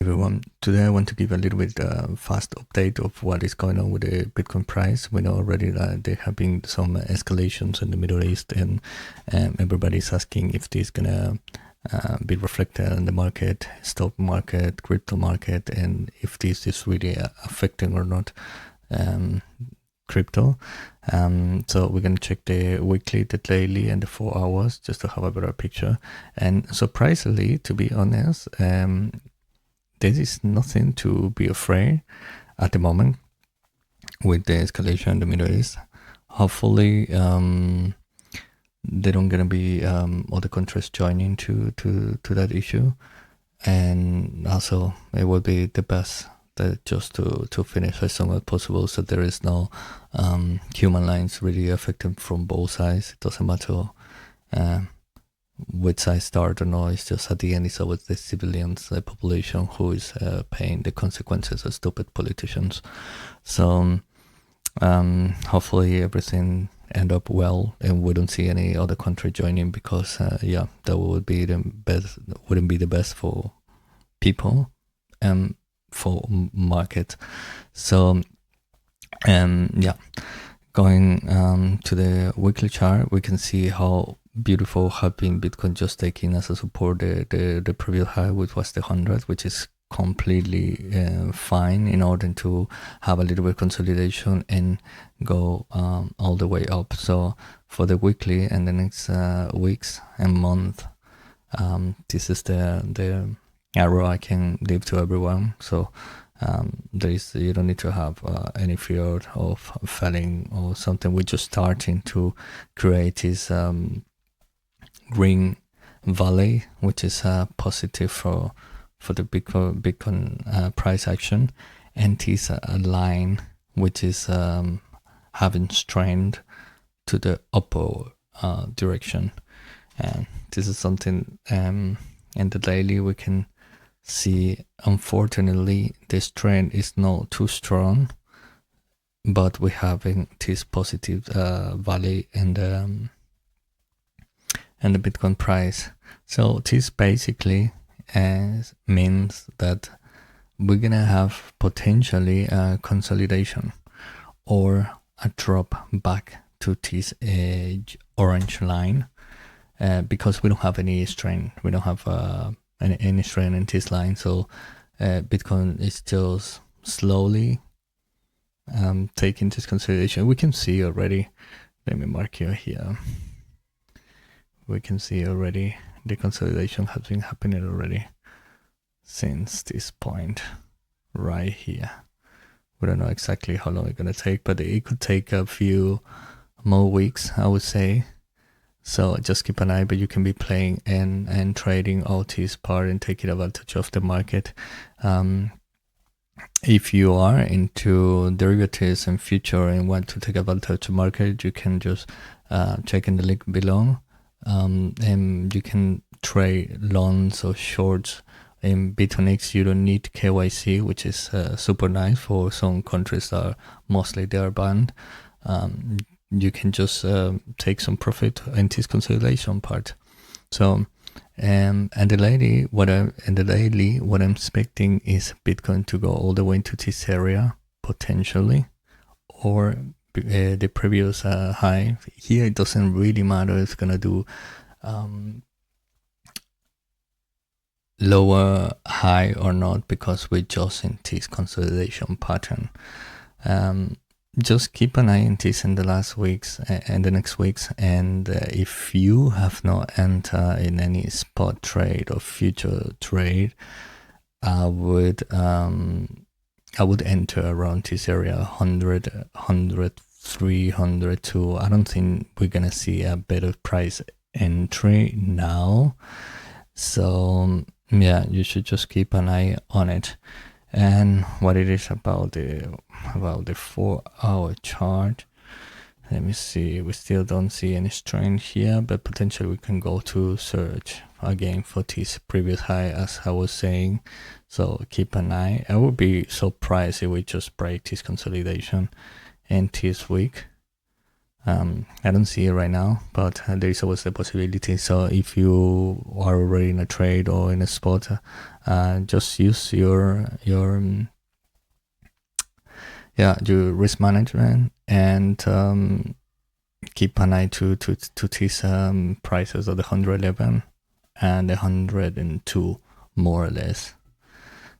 Everyone, today I want to give a little bit fast update of what is going on with the Bitcoin price. We know already that there have been some escalations in the Middle East, and everybody's asking if this is gonna be reflected in the market, stock market, crypto market, and if this is really affecting or not crypto. So we're gonna check the weekly, the daily, and the 4 hours just to have a better picture. And surprisingly, to be honest, there is nothing to be afraid at the moment with the escalation in the Middle East. Hopefully, there don't gonna be other countries joining to that issue, and also it will be the best that just to finish as soon as possible, so there is no human lives really affected from both sides. It doesn't matter which side start or not. It's just at the end it's always the civilians, the population, who is paying the consequences of stupid politicians. So hopefully everything end up well and we don't see any other country joining, because that would be the best, wouldn't be the best for people and for market. So going to the weekly chart, we can see how beautiful have been Bitcoin just taking as a support the previous high, which was the 100, which is completely fine in order to have a little bit of consolidation and go all the way up. So for the weekly and the next weeks and month, this is the arrow I can leave to everyone. So you don't need to have any fear of failing or something. We're just starting to create this green valley, which is positive for the Bitcoin price action, and this a line which is having strength to the upper direction. And this is something in the daily we can see. Unfortunately, this trend is not too strong, but we having this positive valley and the Bitcoin price. So this basically means that we're gonna have potentially a consolidation or a drop back to this orange line, because we don't have any strength. We don't have any strength in this line. So Bitcoin is just slowly taking this consolidation. We can see already. Let me mark you here. We can see already the consolidation has been happening already since this point right here. We don't know exactly how long it's gonna take, but it could take a few more weeks, I would say. So just keep an eye, but you can be playing and trading all this part and taking advantage of the market. If you are into derivatives and future and want to take advantage of market, you can just check in the link below. And you can trade longs or shorts in Bitfinex. You don't need KYC, which is super nice for some countries that mostly they are banned. You can just take some profit in this consolidation part. So and the daily, what I'm expecting is Bitcoin to go all the way into this area potentially, or the previous high. Here it doesn't really matter if it's gonna do lower high or not, because we're just in this consolidation pattern. Just keep an eye on this in the last weeks and the next weeks, and if you have not entered in any spot trade or future trade, I would enter around this area 100, 103, 102. I don't think we're gonna see a better price entry now. So yeah, you should just keep an eye on it. And what it is about the 4 hour chart. Let me see. We still don't see any strength here, but potentially we can go to search again for this previous high, as I was saying. So keep an eye. I would be surprised if we just break this consolidation in this week. I don't see it right now, but there is always the possibility. So if you are already in a trade or in a spot, just use your risk management and keep an eye to these prices of the 111 and the 102 more or less.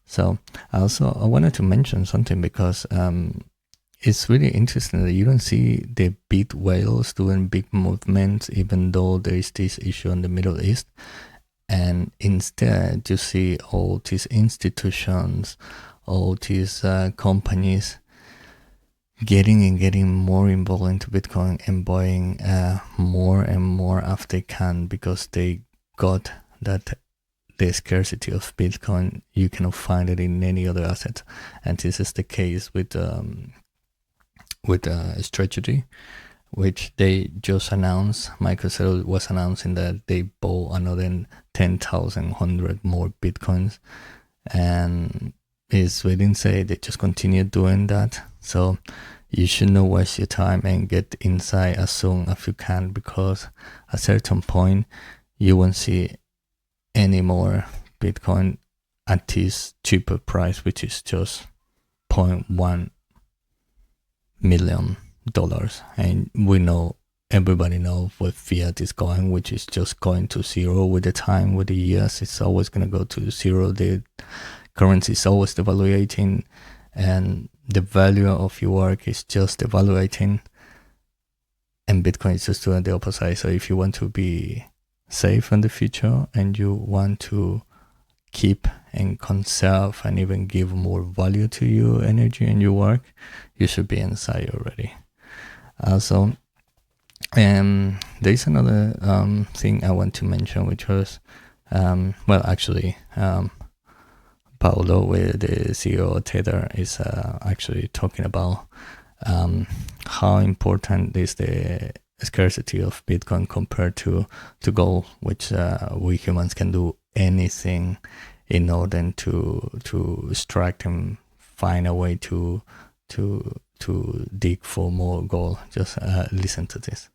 So I wanted to mention something because it's really interesting that you don't see the big whales doing big movements, even though there is this issue in the Middle East. And instead, you see all these institutions, all these companies getting more involved into Bitcoin and buying more and more after they can, because they got that the scarcity of Bitcoin, you cannot find it in any other asset. And this is the case with strategy, which they just announced. MicroStrategy was announcing that they bought another 10,100 more Bitcoins, and it's within say they just continue doing that. So you should not waste your time and get inside as soon as you can, because at a certain point you won't see any more Bitcoin at this cheaper price, which is just $0.1 million. And we know, everybody knows where fiat is going, which is just going to zero with the time, with the years. It's always going to go to zero. The currency is always devaluating, and the value of your work is just devaluating, and Bitcoin is just doing the opposite. So if you want to be safe in the future and you want to keep and conserve and even give more value to your energy and your work, you should be inside already. Also, there is another thing I want to mention, which was Paolo, the CEO of Tether, is actually talking about how important is the scarcity of Bitcoin compared to gold, which we humans can do anything in order to extract and find a way to dig for more gold. Just listen to this.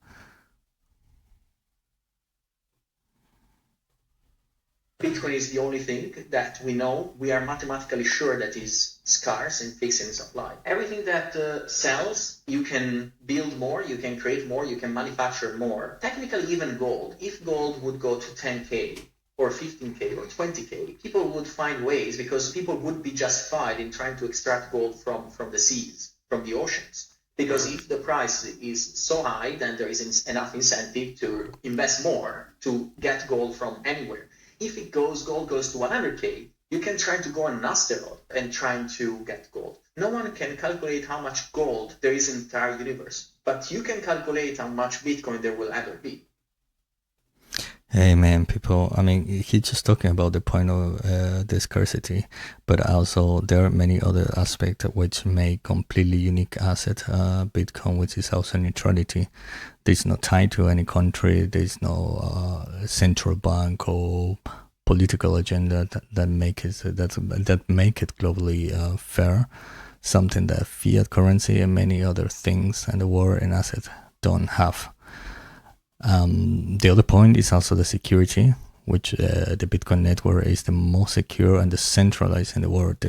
Bitcoin is the only thing that we know, we are mathematically sure that is scarce and fixed in supply. Everything that sells, you can build more, you can create more, you can manufacture more. Technically, even gold. If gold would go to 10K or 15K or 20K, people would find ways, because people would be justified in trying to extract gold from the seas, from the oceans. Because if the price is so high, then there is enough incentive to invest more to get gold from anywhere. If gold goes to 100K, you can try to go on an asteroid and trying to get gold. No one can calculate how much gold there is in the entire universe, but you can calculate how much Bitcoin there will ever be. Hey man, people, I mean, he's just talking about the point of the scarcity, but also there are many other aspects which make completely unique asset Bitcoin, which is also neutrality. There's no tie to any country, there's no central bank or political agenda that make it globally fair, something that fiat currency and many other things and the war and asset don't have. The other point is also the security, which the Bitcoin network is the most secure and decentralized in the world.